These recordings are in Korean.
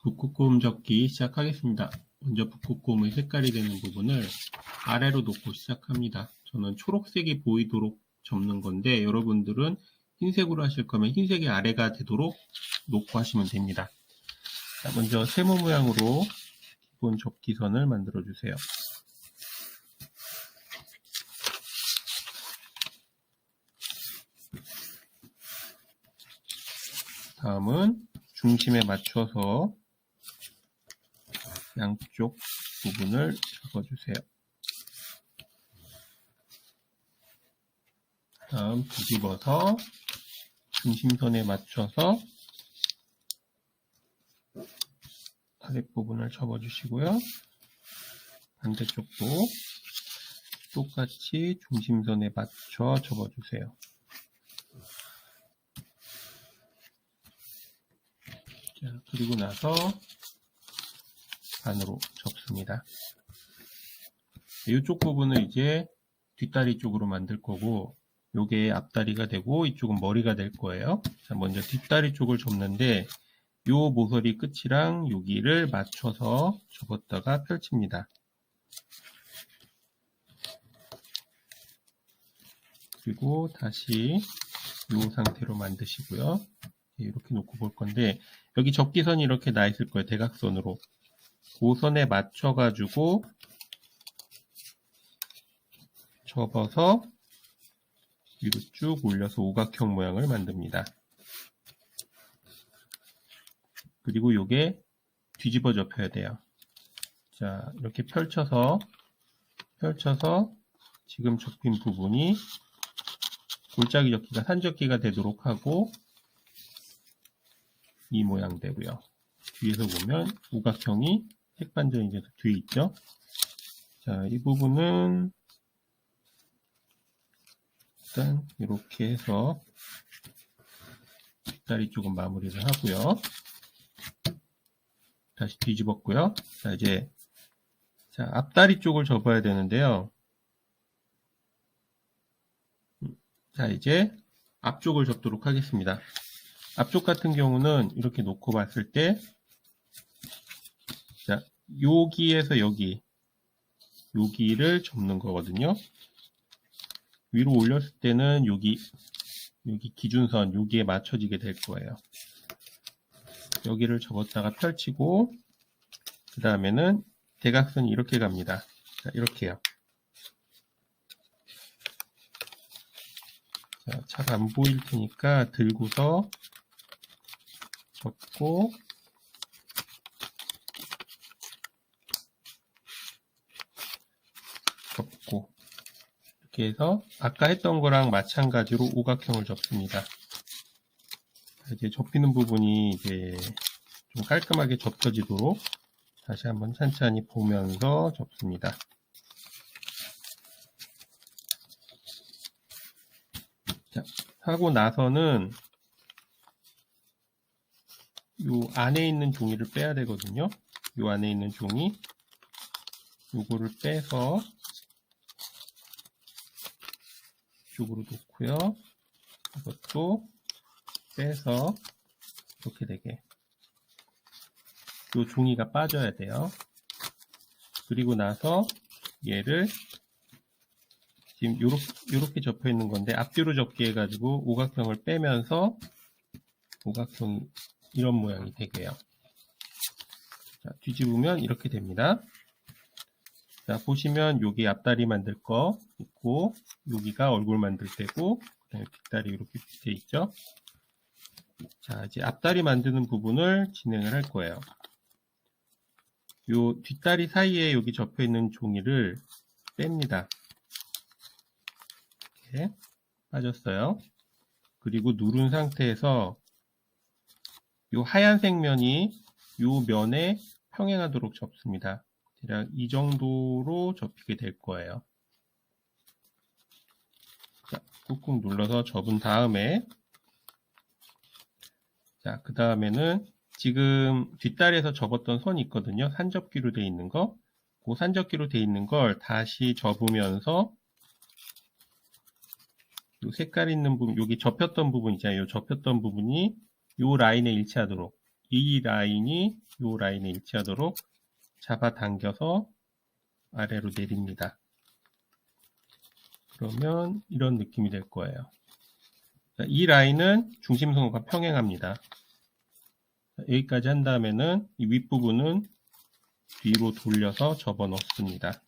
북극곰 접기 시작하겠습니다. 먼저 북극곰의 색깔이 되는 부분을 아래로 놓고 시작합니다. 저는 초록색이 보이도록 접는 건데 여러분들은 흰색으로 하실 거면 흰색이 아래가 되도록 놓고 하시면 됩니다. 자, 먼저 세모 모양으로 기본 접기선을 만들어 주세요. 다음은 중심에 맞춰서 양쪽 부분을 접어주세요. 다음 뒤집어서 중심선에 맞춰서 아랫부분을 접어주시고요. 반대쪽도 똑같이 중심선에 맞춰 접어주세요. 자, 그리고 나서 반으로 접습니다. 이쪽 부분을 이제 뒷다리 쪽으로 만들 거고 요게 앞다리가 되고 이쪽은 머리가 될 거예요. 자, 먼저 뒷다리 쪽을 접는데 요 모서리 끝이랑 여기를 맞춰서 접었다가 펼칩니다. 그리고 다시 요 상태로 만드시고요. 이렇게 놓고 볼 건데 여기 접기선이 이렇게 나 있을 거예요. 대각선으로. 그 선에 맞춰 가지고 접어서 위로 쭉 올려서 오각형 모양을 만듭니다. 그리고 요게 뒤집어 접혀야 돼요. 자, 이렇게 펼쳐서 지금 접힌 부분이 골짜기 접기가 산접기가 되도록 하고 이 모양 되고요. 뒤에서 보면 오각형이 색반전이 돼서 뒤에 있죠. 자, 이 부분은 일단 이렇게 해서 뒷다리 쪽은 마무리를 하고요. 다시 뒤집었고요. 자, 이제 앞다리 쪽을 접어야 되는데요. 자, 이제 앞쪽을 접도록 하겠습니다. 앞쪽 같은 경우는 이렇게 놓고 봤을 때, 자, 여기에서 여기를 접는 거거든요. 위로 올렸을 때는 여기 기준선, 여기에 맞춰지게 될 거예요. 여기를 접었다가 펼치고, 그 다음에는 대각선이 이렇게 갑니다. 자, 이렇게요. 자, 잘 안 보일 테니까 들고서 접고, 접고, 이렇게 해서 아까 했던 거랑 마찬가지로 오각형을 접습니다. 이제 접히는 부분이 이제 좀 깔끔하게 접혀지도록 다시 한번 천천히 보면서 접습니다. 자, 하고 나서는 요 안에 있는 종이를 빼야 되거든요. 요 안에 있는 종이 요거를 빼서 이쪽으로 놓고요. 이것도 빼서 이렇게 되게 요 종이가 빠져야 돼요. 그리고 나서 얘를 지금 요렇게 접혀 있는 건데 앞뒤로 접기 해가지고 오각형을 빼면서 오각형이 이런 모양이 되게요. 자, 뒤집으면 이렇게 됩니다. 자, 보시면 여기 앞다리 만들 거 있고 여기가 얼굴 만들 때고 그다음에 뒷다리 이렇게 돼 있죠. 자, 이제 앞다리 만드는 부분을 진행을 할 거예요. 요 뒷다리 사이에 여기 접혀 있는 종이를 뺍니다. 이렇게 빠졌어요. 그리고 누른 상태에서 요 하얀색 면이 요 면에 평행하도록 접습니다. 대략 이 정도로 접히게 될 거예요. 자, 꾹꾹 눌러서 접은 다음에 자, 그 다음에는 지금 뒷다리에서 접었던 선이 있거든요. 산접기로 되어 있는 거. 그 산접기로 되어 있는 걸 다시 접으면서 요 색깔 있는 부분, 여기 접혔던 부분 있잖아요. 요 접혔던 부분이 요 라인에 일치하도록 이 라인이 이 라인에 일치하도록 잡아당겨서 아래로 내립니다. 그러면 이런 느낌이 될 거예요. 이 라인은 중심선과 평행합니다. 여기까지 한 다음에는 이 윗부분은 뒤로 돌려서 접어 넣습니다.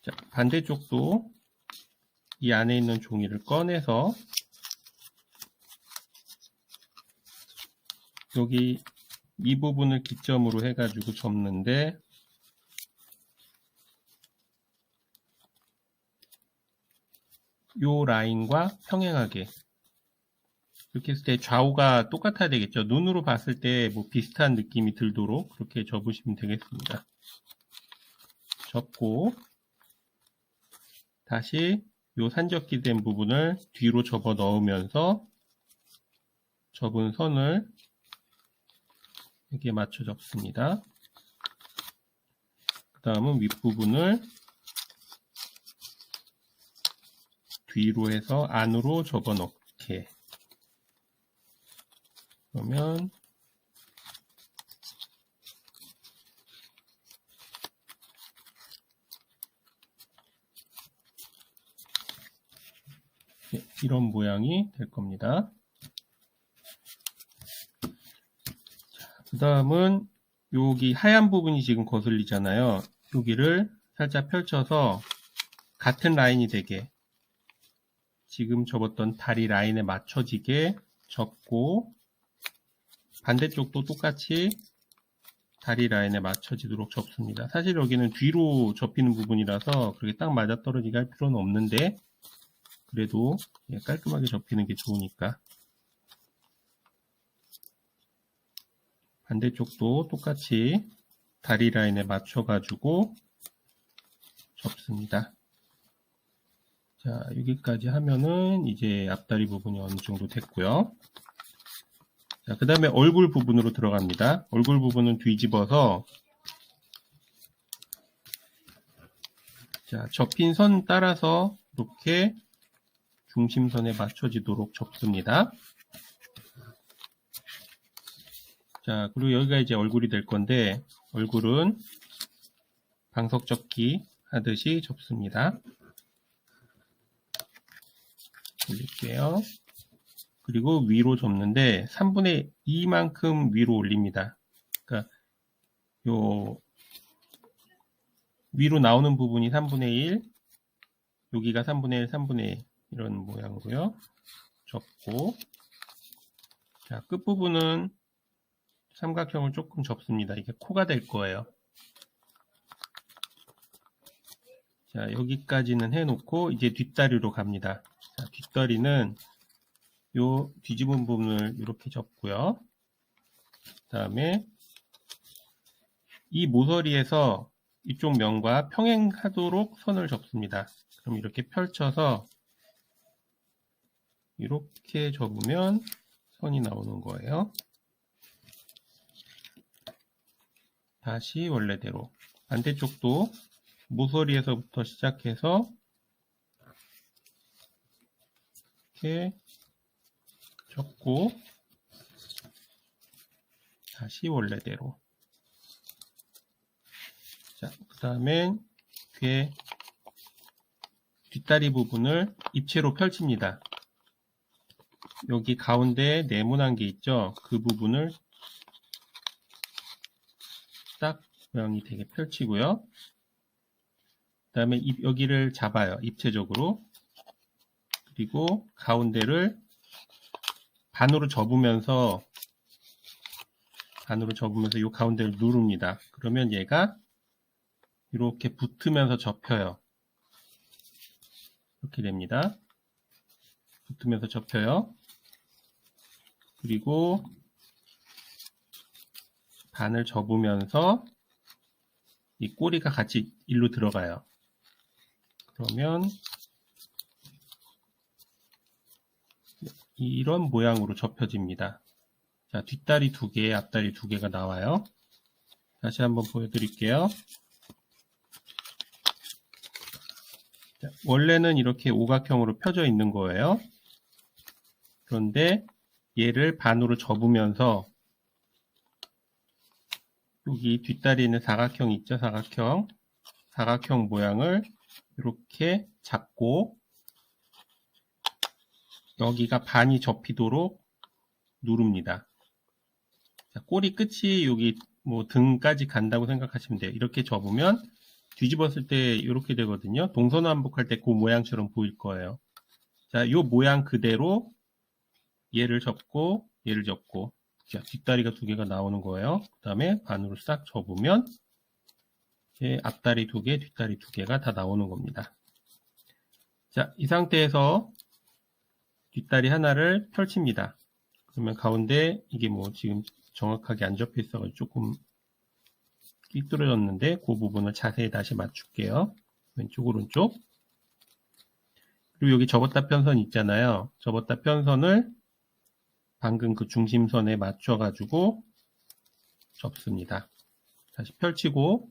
자, 반대쪽도 이 안에 있는 종이를 꺼내서 여기 이 부분을 기점으로 해가지고 접는데 요 라인과 평행하게 이렇게 했을 때 좌우가 똑같아야 되겠죠. 눈으로 봤을 때 뭐 비슷한 느낌이 들도록 그렇게 접으시면 되겠습니다. 접고 다시 요 산접기 된 부분을 뒤로 접어 넣으면서 접은 선을 여기에 맞춰 접습니다. 그 다음은 윗부분을 뒤로 해서 안으로 접어 넣게. 그러면 이런 모양이 될 겁니다. 그 다음은 여기 하얀 부분이 지금 거슬리잖아요. 여기를 살짝 펼쳐서 같은 라인이 되게 지금 접었던 다리 라인에 맞춰지게 접고 반대쪽도 똑같이 다리 라인에 맞춰지도록 접습니다. 사실 여기는 뒤로 접히는 부분이라서 그렇게 딱 맞아떨어지게 할 필요는 없는데 그래도 깔끔하게 접히는 게 좋으니까 반대쪽도 똑같이 다리 라인에 맞춰가지고 접습니다. 자, 여기까지 하면은 이제 앞다리 부분이 어느 정도 됐고요. 자, 그 다음에 얼굴 부분으로 들어갑니다. 얼굴 부분은 뒤집어서 자, 접힌 선 따라서 이렇게 중심선에 맞춰지도록 접습니다. 자, 그리고 여기가 이제 얼굴이 될 건데 얼굴은 방석 접기 하듯이 접습니다. 올릴게요. 그리고 위로 접는데 3분의 2만큼 위로 올립니다. 그러니까 요 위로 나오는 부분이 3분의 1, 여기가 3분의 1, 3분의 1 이런 모양으로요. 접고 자, 끝부분은 삼각형을 조금 접습니다. 이게 코가 될 거예요. 자, 여기까지는 해놓고 이제 뒷다리로 갑니다. 자, 뒷다리는 요 뒤집은 부분을 이렇게 접고요. 그 다음에 이 모서리에서 이쪽 면과 평행하도록 선을 접습니다. 그럼 이렇게 펼쳐서 이렇게 접으면 선이 나오는 거예요. 다시 원래대로 반대쪽도 모서리에서부터 시작해서 이렇게 접고 다시 원래대로. 자, 그 다음에 뒷다리 부분을 입체로 펼칩니다. 여기 가운데 네모난 게 있죠? 그 부분을 딱 모양이 되게 펼치고요. 그 다음에 여기를 잡아요. 입체적으로. 그리고 가운데를 반으로 접으면서 이 가운데를 누릅니다. 그러면 얘가 이렇게 붙으면서 접혀요. 이렇게 됩니다. 붙으면서 접혀요. 그리고 반을 접으면서 이 꼬리가 같이 일로 들어가요. 그러면 이런 모양으로 접혀집니다. 자, 뒷다리 2개, 앞다리 2개가 나와요. 다시 한번 보여드릴게요. 자, 원래는 이렇게 오각형으로 펴져 있는 거예요. 그런데 얘를 반으로 접으면서 여기 뒷다리에 있는 사각형 있죠? 사각형 모양을 이렇게 잡고 여기가 반이 접히도록 누릅니다. 자, 꼬리 끝이 여기 뭐 등까지 간다고 생각하시면 돼요. 이렇게 접으면 뒤집었을 때 이렇게 되거든요. 동서남북할 때 그 모양처럼 보일 거예요. 자, 이 모양 그대로 얘를 접고 얘를 접고 자, 뒷다리가 두 개가 나오는 거예요. 그 다음에 반으로 싹 접으면 앞다리 두 개, 뒷다리 두 개가 다 나오는 겁니다. 자, 이 상태에서 뒷다리 하나를 펼칩니다. 그러면 가운데 이게 뭐 지금 정확하게 안 접혀 있어가지고 조금 삐뚤어졌는데 그 부분을 자세히 다시 맞출게요. 왼쪽 오른쪽. 그리고 여기 접었다 편선 있잖아요. 접었다 편선을 방금 그 중심선에 맞춰가지고 접습니다. 다시 펼치고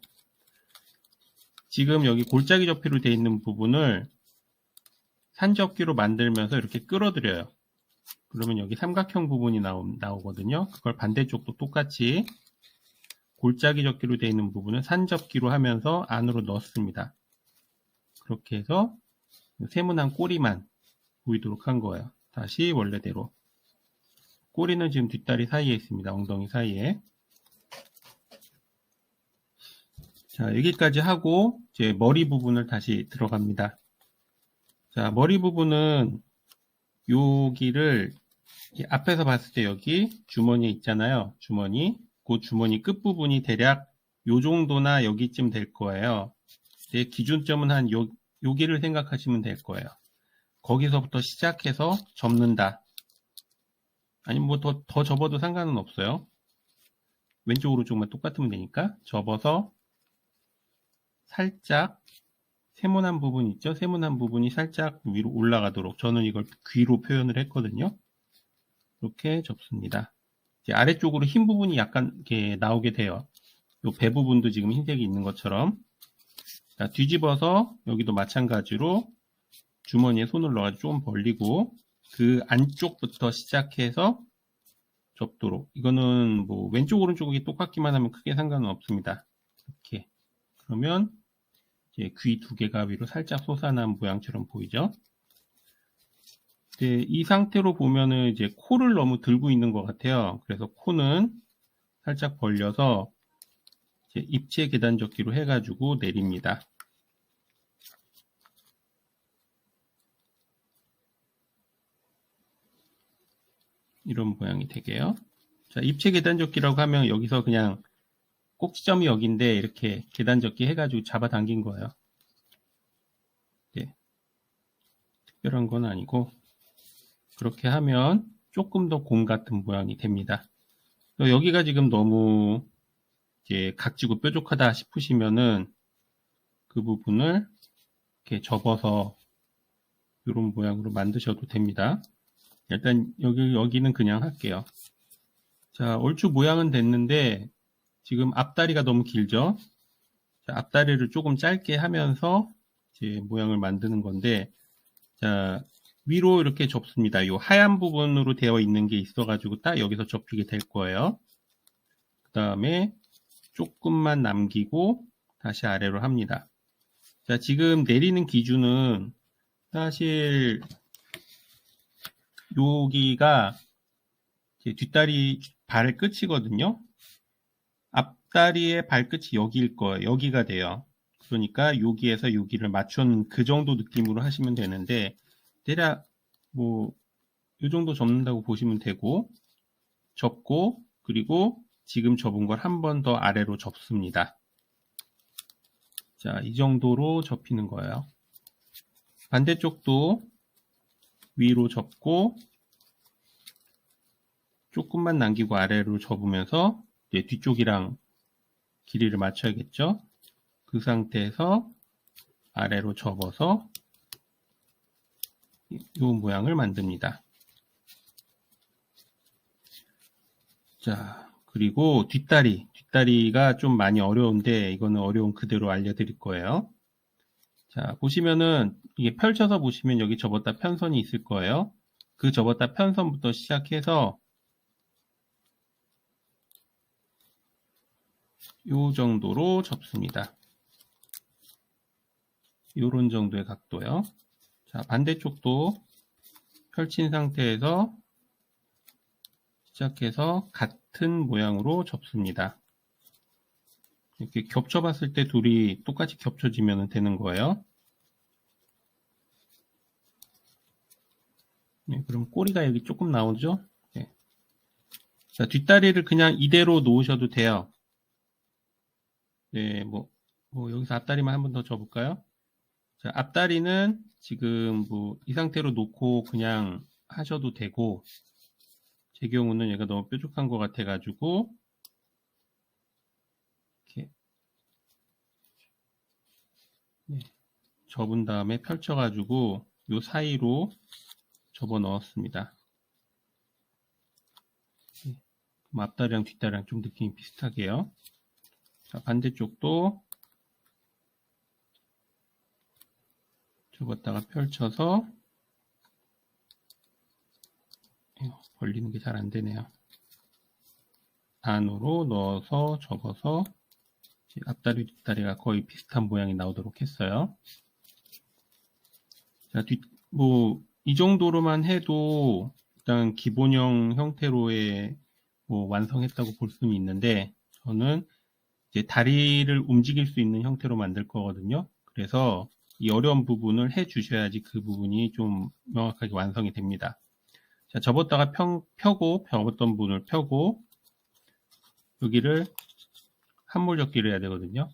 지금 여기 골짜기 접히로 되어 있는 부분을 산접기로 만들면서 이렇게 끌어들여요. 그러면 여기 삼각형 부분이 나오거든요. 그걸 반대쪽도 똑같이 골짜기 접기로 되어 있는 부분은 산접기로 하면서 안으로 넣습니다. 그렇게 해서 세모난 꼬리만 보이도록 한 거예요. 다시 원래대로. 꼬리는 지금 뒷다리 사이에 있습니다. 엉덩이 사이에. 자, 여기까지 하고 이제 머리 부분을 다시 들어갑니다. 자, 머리 부분은 여기를 앞에서 봤을 때 여기 주머니 있잖아요. 주머니. 그 주머니 끝부분이 대략 요 정도나 여기쯤 될 거예요. 제 기준점은 한 여기를 생각하시면 될 거예요. 거기서부터 시작해서 접는다. 아니면 뭐 더 접어도 상관은 없어요. 왼쪽 오른쪽만 똑같으면 되니까 접어서 살짝 세모난 부분 있죠? 세모난 부분이 살짝 위로 올라가도록 저는 이걸 귀로 표현을 했거든요. 이렇게 접습니다. 이제 아래쪽으로 흰 부분이 약간 이렇게 나오게 돼요. 이 배 부분도 지금 흰색이 있는 것처럼. 자, 뒤집어서 여기도 마찬가지로 주머니에 손을 넣어가지고 조금 벌리고 그 안쪽부터 시작해서 접도록. 이거는 뭐 왼쪽 오른쪽이 똑같기만 하면 크게 상관은 없습니다. 이렇게. 그러면 이제 귀 두 개가 위로 살짝 솟아난 모양처럼 보이죠? 네, 이 상태로 보면은 이제 코를 너무 들고 있는 것 같아요. 그래서 코는 살짝 벌려서 이제 입체 계단 접기로 해가지고 내립니다. 이런 모양이 되게요. 자, 입체 계단 접기라고 하면 여기서 그냥 꼭지점이 여기인데 이렇게 계단 접기 해가지고 잡아당긴 거예요. 네, 특별한 건 아니고 그렇게 하면 조금 더 곰 같은 모양이 됩니다. 여기가 지금 너무 이제 각지고 뾰족하다 싶으시면은 그 부분을 이렇게 접어서 이런 모양으로 만드셔도 됩니다. 일단 여기는 그냥 할게요. 자, 얼추 모양은 됐는데 지금 앞다리가 너무 길죠? 자, 앞다리를 조금 짧게 하면서 이제 모양을 만드는 건데 자, 위로 이렇게 접습니다. 이 하얀 부분으로 되어 있는 게 있어가지고 딱 여기서 접히게 될 거예요. 그 다음에 조금만 남기고 다시 아래로 합니다. 자, 지금 내리는 기준은 사실 여기가 뒷다리 발 끝이거든요. 앞다리의 발끝이 여기일 거예요. 여기가 돼요. 그러니까 여기에서 여기를 맞춘 그 정도 느낌으로 하시면 되는데 대략 뭐 이 정도 접는다고 보시면 되고 접고 그리고 지금 접은 걸 한 번 더 아래로 접습니다. 자, 이 정도로 접히는 거예요. 반대쪽도 위로 접고 조금만 남기고 아래로 접으면서 이제 뒤쪽이랑 길이를 맞춰야겠죠. 그 상태에서 아래로 접어서 이 모양을 만듭니다. 자, 그리고 뒷다리 뒷다리가 좀 많이 어려운데 이거는 어려운 그대로 알려드릴 거예요. 자, 보시면은 이게 펼쳐서 보시면 여기 접었다 편선이 있을 거예요. 그 접었다 편선부터 시작해서 요 정도로 접습니다. 요런 정도의 각도요. 자, 반대쪽도 펼친 상태에서 시작해서 같은 모양으로 접습니다. 이렇게 겹쳐봤을 때 둘이 똑같이 겹쳐지면 되는 거예요. 네, 그럼 꼬리가 여기 조금 나오죠? 네. 자, 뒷다리를 그냥 이대로 놓으셔도 돼요. 네, 여기서 앞다리만 한 번 더 접을까요? 자, 앞다리는 지금 이 상태로 놓고 그냥 하셔도 되고, 제 경우는 얘가 너무 뾰족한 것 같아가지고, 이렇게, 네, 접은 다음에 펼쳐가지고, 요 사이로 접어 넣었습니다. 네, 그럼 앞다리랑 뒷다리랑 좀 느낌이 비슷하게요. 자, 반대쪽도 접었다가 펼쳐서, 벌리는 게 잘 안 되네요. 안으로 넣어서 접어서 앞다리 뒷다리가 거의 비슷한 모양이 나오도록 했어요. 자, 이 정도로만 해도 일단 기본형 형태로의 완성했다고 볼 수는 있는데, 저는 이제 다리를 움직일 수 있는 형태로 만들 거거든요. 그래서 이 어려운 부분을 해 주셔야지 그 부분이 좀 명확하게 완성이 됩니다. 자, 접었다가 펴고, 접었던 부분을 펴고, 여기를 한물접기를 해야 되거든요.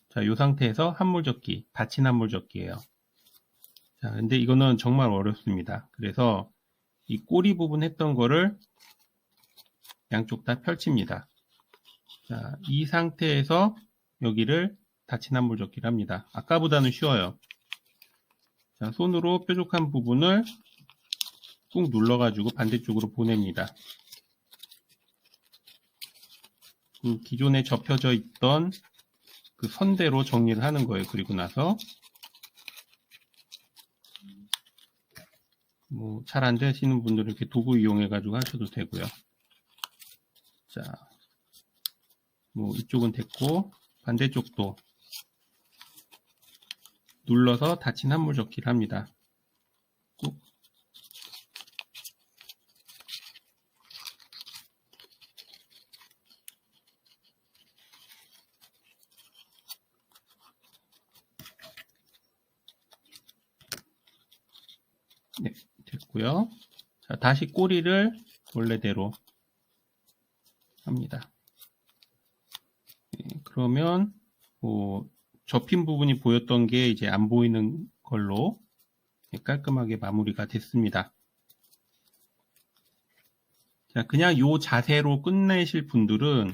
자, 이 상태에서 한물접기, 닫힌 한물접기예요. 자, 근데 이거는 정말 어렵습니다. 그래서 이 꼬리 부분 했던 거를 양쪽 다 펼칩니다. 자, 이 상태에서 여기를 닫힌 한물접기를 합니다. 아까보다는 쉬워요. 자, 손으로 뾰족한 부분을 꾹 눌러가지고 반대쪽으로 보냅니다. 그 기존에 접혀져 있던 그 선대로 정리를 하는 거예요. 그리고 나서 잘 안 되시는 분들은 이렇게 도구 이용해 가지고 하셔도 되고요. 자, 이쪽은 됐고 반대쪽도 눌러서 닫힌 한물접기를 합니다. 꾹. 네, 됐고요. 자, 다시 꼬리를 원래대로 합니다. 네, 그러면 접힌 부분이 보였던 게 이제 안 보이는 걸로 깔끔하게 마무리가 됐습니다. 자, 그냥 요 자세로 끝내실 분들은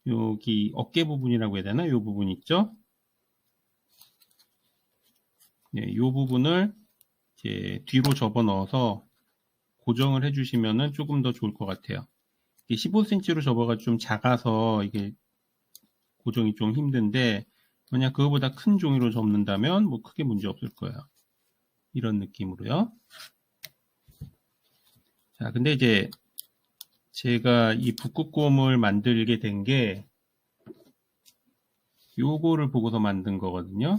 여기 어깨 부분이라고 해야 되나? 요 부분 있죠? 네, 요 부분을 이제 뒤로 접어 넣어서 고정을 해주시면은 조금 더 좋을 것 같아요. 15cm로 접어가 좀 작아서 이게 고정이 좀 힘든데, 만약 그거보다 큰 종이로 접는다면 크게 문제 없을 거예요. 이런 느낌으로요. 자, 근데 이제 제가 이 북극곰을 만들게 된 게 요거를 보고서 만든 거거든요.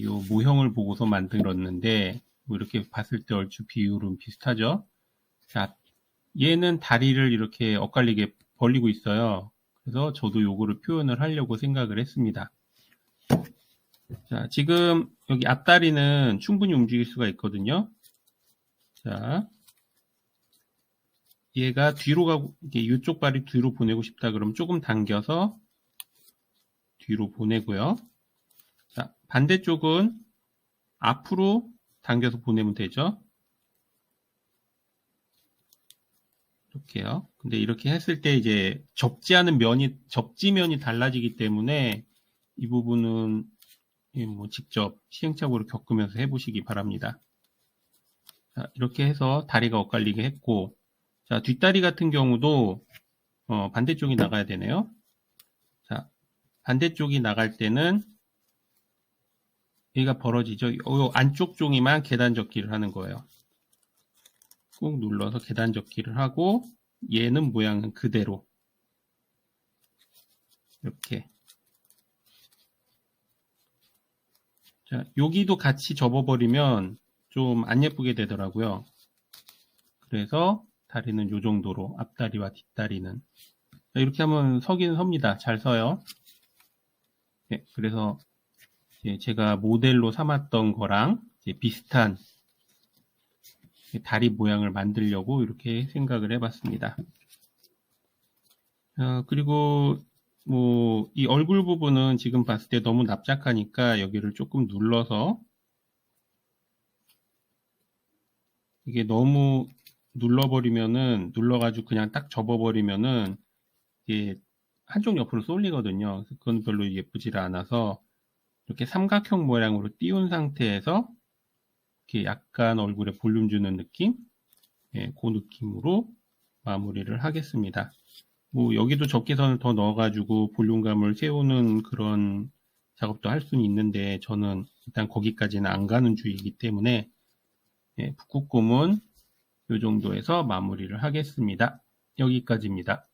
요 모형을 보고서 만들었는데 이렇게 봤을 때 얼추 비율은 비슷하죠. 자, 얘는 다리를 이렇게 엇갈리게 벌리고 있어요. 그래서 저도 요거를 표현을 하려고 생각을 했습니다. 자, 지금 여기 앞다리는 충분히 움직일 수가 있거든요. 자, 얘가 뒤로 가고, 이쪽 발이 뒤로 보내고 싶다 그러면 조금 당겨서 뒤로 보내고요. 자, 반대쪽은 앞으로 당겨서 보내면 되죠. 이렇게요. 근데 이렇게 했을 때 이제 접지면이 달라지기 때문에 이 부분은 직접 시행착오를 겪으면서 해보시기 바랍니다. 자, 이렇게 해서 다리가 엇갈리게 했고, 자, 뒷다리 같은 경우도 반대쪽이 나가야 되네요. 반대쪽이 나갈 때는 여기가 벌어지죠. 요 안쪽 종이만 계단 접기를 하는 거예요. 꾹 눌러서 계단 접기를 하고 얘는 모양은 그대로 이렇게. 자, 여기도 같이 접어버리면 좀 안 예쁘게 되더라고요. 그래서 다리는 요 정도로, 앞다리와 뒷다리는. 자, 이렇게 하면 서긴 섭니다. 잘 서요. 네, 그래서 제가 모델로 삼았던 거랑 비슷한 다리 모양을 만들려고 이렇게 생각을 해봤습니다. 그리고 이 얼굴 부분은 지금 봤을 때 너무 납작하니까 여기를 조금 눌러서, 이게 너무 눌러가지고 그냥 딱 접어버리면은 이게 한쪽 옆으로 쏠리거든요. 그건 별로 예쁘지 않아서 이렇게 삼각형 모양으로 띄운 상태에서 이렇게 약간 얼굴에 볼륨 주는 느낌? 그 느낌으로 마무리를 하겠습니다. 여기도 접기선을 더 넣어가지고 볼륨감을 세우는 그런 작업도 할 수는 있는데 저는 일단 거기까지는 안 가는 주의이기 때문에 북극곰은 이 정도에서 마무리를 하겠습니다. 여기까지입니다.